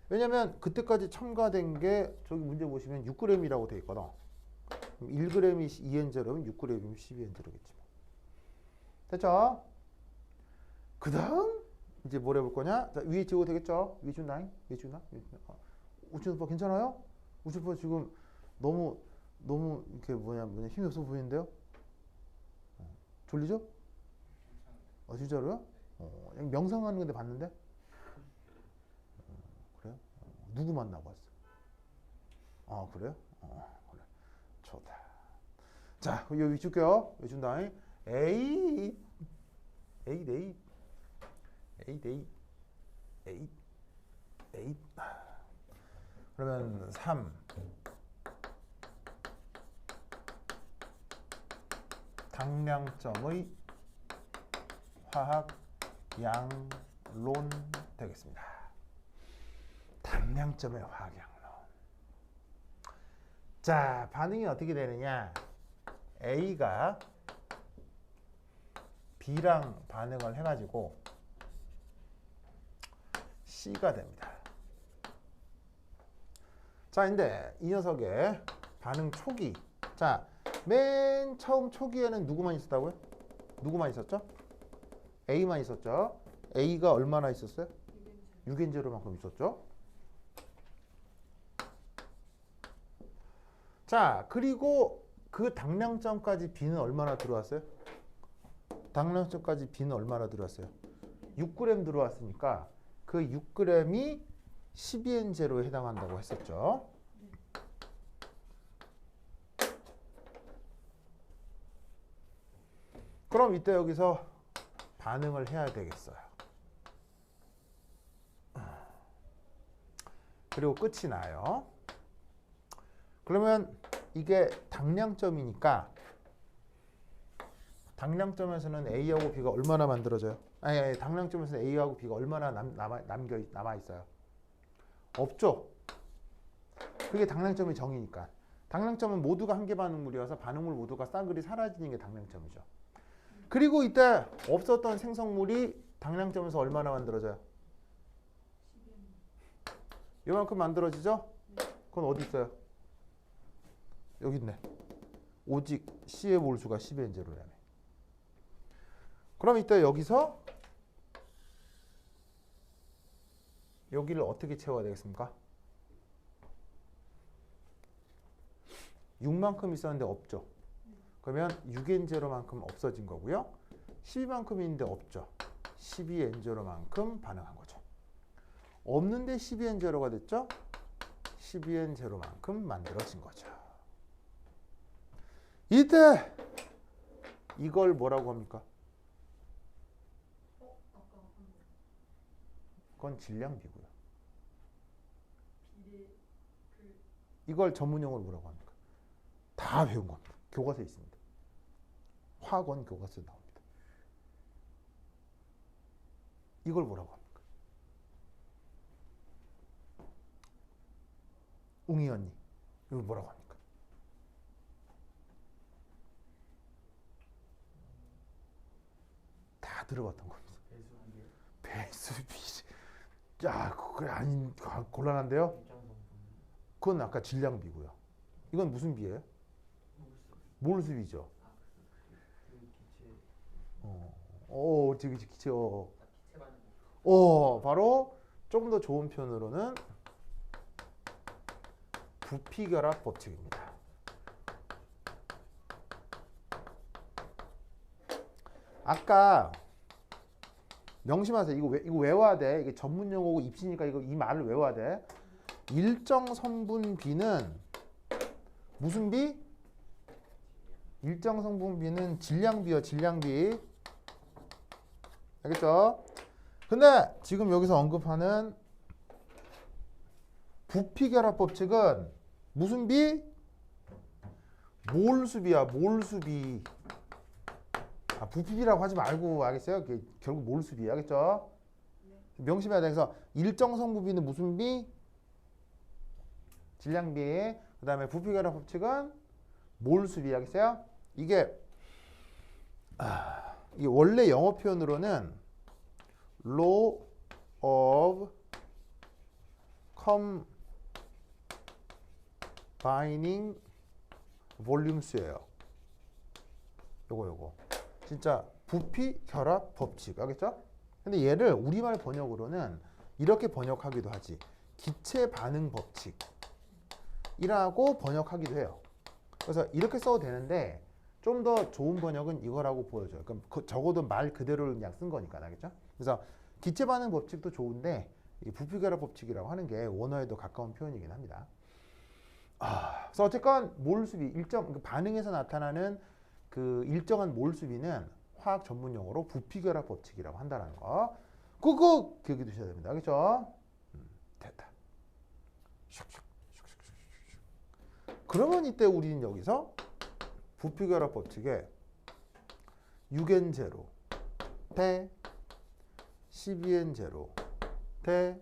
왜냐면 그때까지 첨가된 게 저기 문제 보시면 6g이라고 되어 있거든. 1g이 2N0면 6g이면 12N0겠지. 됐죠? 그 다음 이제 뭘 해볼 거냐? 자, 위에 지워도 되겠죠? 위에 준다? 위에 준다? 우춘 오빠 괜찮아요? 우춘 오빠 지금 너무 이렇게 뭐냐 힘이 없어 보이는데요? 졸리죠? 진짜로요? 명상하는 건데 봤는데? 그래요? 누구 만나고 왔어? 그래요? 그래. 좋다. 자, 여기 줄게요. 여기 준다. 에잇. 그러면 3 당량점의 화학 양론 되겠습니다. 당량점의 화학 양론. 자, 반응이 어떻게 되느냐? A가 B랑 반응을 해가지고 C가 됩니다. 자, 근데 이 녀석의 반응 초기. 자, 맨 처음 초기에는 누구만 있었다고요? 누구만 있었죠? A만 있었죠. A가 얼마나 있었어요? 유겐제로만큼 있었죠. 자, 그리고 그 당량점까지 B는 얼마나 들어왔어요? 당량점까지 B는 얼마나 들어왔어요? 6g 들어왔으니까 그 6g이 12N제로에 해당한다고 했었죠. 그럼 이때 여기서 반응을 해야 되겠어요. 그리고 끝이 나요. 그러면 이게 당량점이니까 당량점에서는 A하고 B가 얼마나 만들어져요? 아니, 당량점에서는 A하고 B가 얼마나 남아 있어요? 없죠. 그게 당량점의 정의니까. 당량점은 모두가 한계 반응물이어서 반응물 모두가 싸그리 사라지는 게 당량점이죠. 그리고 이때 없었던 생성물이 당량점에서 얼마나 만들어져요? 이만큼 만들어지죠? 그건 어디 있어요? 여기 있네. 오직 C의 몰수가 10N제로라네. 그럼 이때 여기서 여기를 어떻게 채워야 되겠습니까? 6만큼 있었는데 없죠. 그러면 6N제로만큼 없어진 거고요. 12만큼 있는데 없죠. 12N제로만큼 반응한 거죠. 없는데 12N제로가 됐죠. 12N제로만큼 만들어진 거죠. 이때 이걸 뭐라고 합니까? 그건 질량비고요. 이걸 전문용어로 뭐라고 합니까? 다 배운 겁니다. 교과서에 있습니다. 화학원 교과서에 나옵니다. 이걸 뭐라고 합니까? 웅이 언니, 이걸 뭐라고 합니까? 다 들어봤던 겁니다. 배수비. 야, 그게 아닌 곤란한데요? 그건 아까 질량비고요. 이건 무슨 비예요? 몰수비죠. 지금 기체. 바로 조금 더 좋은 표현으로는 부피결합 법칙입니다. 아까 명심하세요. 이거 외워야 돼. 이게 전문 용어고 입시니까 이 말을 외워야 돼. 일정 성분 B는 무슨 비? 일정 성분 B는 질량비요, 질량비. 알겠죠? 근데 지금 여기서 언급하는 부피결합 법칙은 무슨 비? 몰수비야, 몰수비. 부피비라고 하지 말고, 알겠어요? 결국 몰수비, 알겠죠? 명심해야 돼. 그래서 일정 성분 B는 무슨 비? 질량비. 그 다음에 부피결합 법칙은 몰수비, 알겠어요? 이게 원래 영어 표현으로는 law of combining volumes예요. 요거 진짜 부피 결합 법칙, 알겠죠? 근데 얘를 우리말 번역으로는 이렇게 번역하기도 하지. 기체 반응 법칙이라고 번역하기도 해요. 그래서 이렇게 써도 되는데 좀 더 좋은 번역은 이거라고 보여줘요. 그럼 적어도 말 그대로를 그냥 쓴 거니까, 알겠죠? 그래서 기체 반응 법칙도 좋은데 이 부피 결합 법칙이라고 하는 게 원어에도 가까운 표현이긴 합니다. 그래서 어쨌건 몰수비, 일정 반응에서 나타나는 그 일정한 몰수비는 화학 전문 용어로 부피 결합 법칙이라고 한다는 거. 그거 기억해 두셔야 됩니다. 알겠죠? 됐다. 그러면 이때 우리는 여기서 부피 결합 법칙에 6N0 대 12N0 대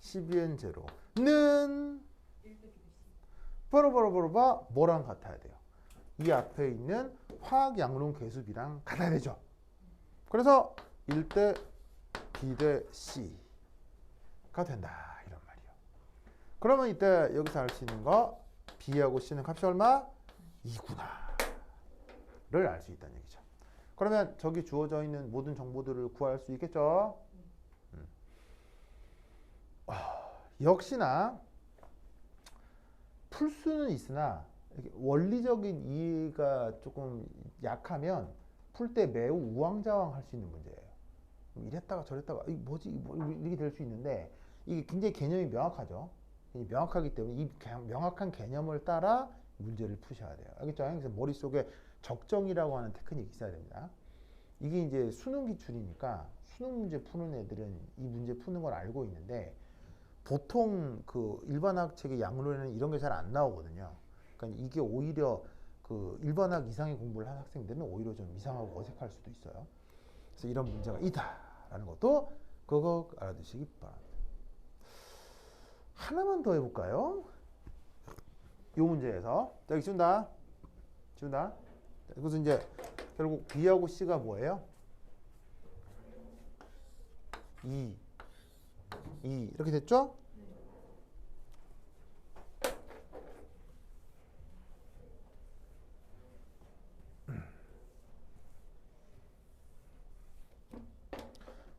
12N0는 바로 뭐랑 같아야 돼요? 이 앞에 있는 화학 양론 계수비랑 같아야 되죠. 그래서 1대 B 대 C가 된다, 이런 말이에요. 그러면 이때 여기서 알 수 있는 거 B하고 C는 값이 얼마? 2구나를 알 수 있다는 얘기죠. 그러면 저기 주어져 있는 모든 정보들을 구할 수 있겠죠? 역시나 풀 수는 있으나 이렇게 원리적인 이해가 조금 약하면 풀 때 매우 우왕좌왕할 수 있는 문제예요. 이랬다가 저랬다가 이 뭐지 이렇게 될 수 있는데 이게 굉장히 개념이 명확하죠. 명확하기 때문에 이 명확한 개념을 따라 문제를 푸셔야 돼요. 알겠죠? 그래서 머릿속에 적정이라고 하는 테크닉이 있어야 됩니다. 이게 이제 수능 기출이니까 수능 문제 푸는 애들은 이 문제 푸는 걸 알고 있는데 보통 그 일반학 책의 양론에는 이런 게 잘 안 나오거든요. 그러니까 이게 오히려 그 일반학 이상의 공부를 한 학생들은 오히려 좀 이상하고 어색할 수도 있어요. 그래서 이런 문제가 있다라는 것도 그거 알아두시기 바랍니다. 하나만 더 해볼까요? 이 문제에서 자, 여기 지운다. 그래서 이제 결국 B하고 C가 뭐예요? 2 이렇게 됐죠?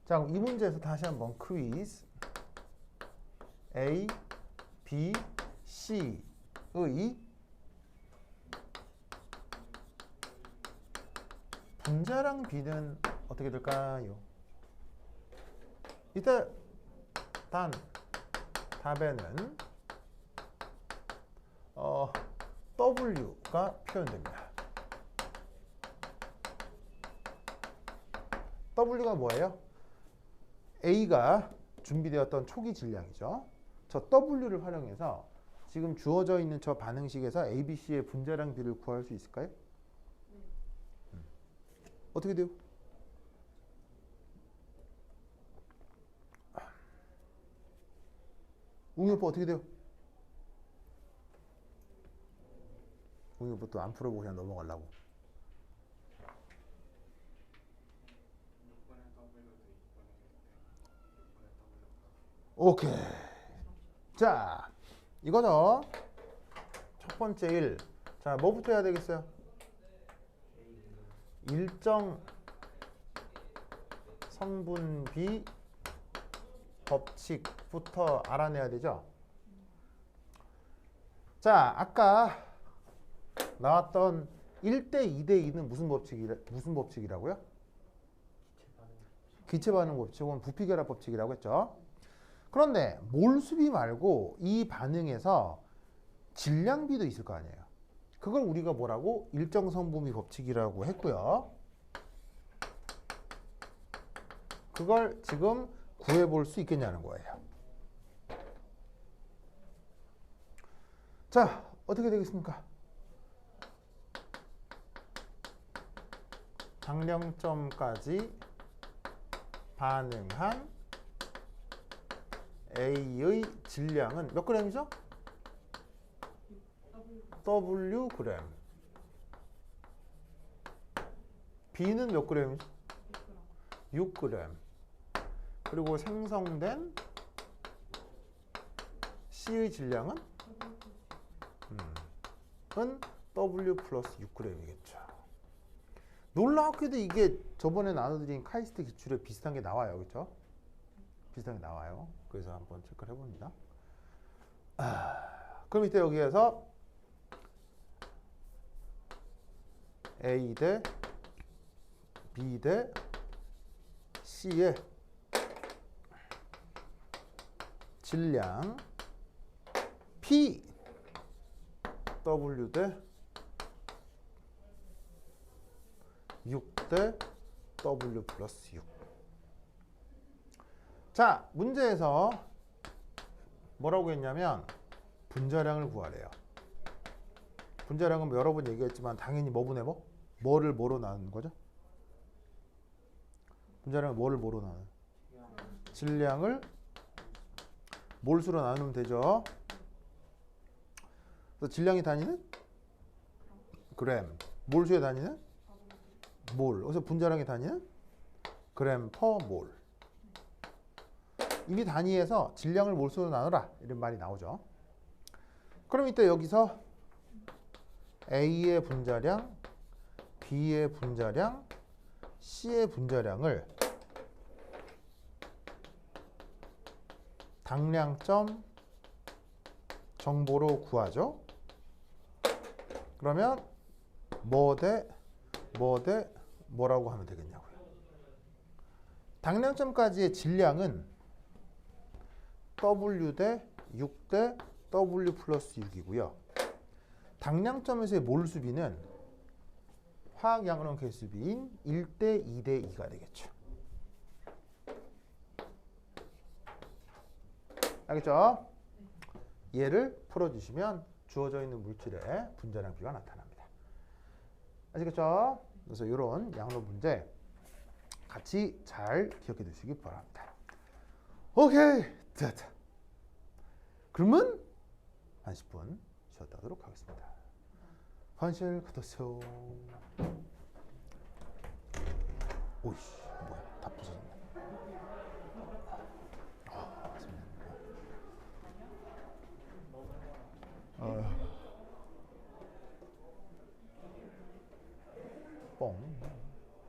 자, 그럼 이 문제에서 다시 한번 퀴즈. A, B, C의 분자랑 비는 어떻게 될까요? 이때 답에는 W가 표현됩니다. W가 뭐예요? A가 준비되었던 초기 질량이죠. 저 W를 활용해서 지금 주어져 있는 저 반응식에서 A, B, C의 분자량 B를 구할 수 있을까요? 어떻게 돼요? 웅이 오빠 어떻게 돼요? 웅이 오빠 또 안 풀어보고 그냥 넘어가려고. 6분의 W도 2분의 6분의 W. 오케이. 자, 이거죠. 첫 번째 1. 자, 뭐부터 해야 되겠어요? 일정 성분비 법칙부터 알아내야 되죠. 자, 아까 나왔던 1대 2대 2는 무슨 법칙이라고요? 기체 반응 법칙 혹은 부피 결합 법칙이라고 했죠. 그런데 몰수비 말고 이 반응에서 질량비도 있을 거 아니에요. 그걸 우리가 뭐라고? 일정 성분비 법칙이라고 했고요. 그걸 지금 구해볼 수 있겠냐는 거예요. 자, 어떻게 되겠습니까? 당령점까지 반응한 A의 질량은 몇 g이죠? W g. B는 몇 g이죠? 6g. 그리고 생성된 C의 질량은 W 플러스 6g이겠죠. 놀랍게도 이게 저번에 나눠드린 카이스트 기출에 비슷한 게 나와요. 그렇죠? 비슷한 게 나와요. 그래서 한번 체크를 해봅니다. 그럼 이때 여기에서 A 대 B 대 C의 질량 P W 대 6 대 W 플러스 6. 자, 문제에서 뭐라고 했냐면 분자량을 구하래요. 분자량은 여러 번 얘기했지만 당연히 뭐분의 뭐? 뭐를 뭐로 나누는 거죠? 분자량을 뭐를 뭐로 나누는? 질량을 몰수로 나누면 되죠. 그래서 질량의 단위는? 그램. 몰수의 단위는? 몰. 그래서 분자량의 단위는? 그램 퍼 몰. 이미 단위에서 질량을 몰수로 나누라 이런 말이 나오죠. 그럼 이때 여기서 A의 분자량, B의 분자량, C의 분자량을 당량점 정보로 구하죠. 그러면 뭐 대 뭐라고 하면 되겠냐고요. 당량점까지의 질량은 W 대 6 대 W 플러스 6이고요. 당량점에서의 몰 수비는 화학 양론 개수비인 1대 2대 2가 되겠죠. 알겠죠? 얘를 풀어주시면 주어져 있는 물질의 분자량 비가 나타납니다. 아시겠죠? 그래서 이런 양론 문제 같이 잘 기억해 두시기 바랍니다. 오케이, 됐다. 그러면 한 10분 쉬었다 하도록 하겠습니다. 환실 가도세요. 오이씨.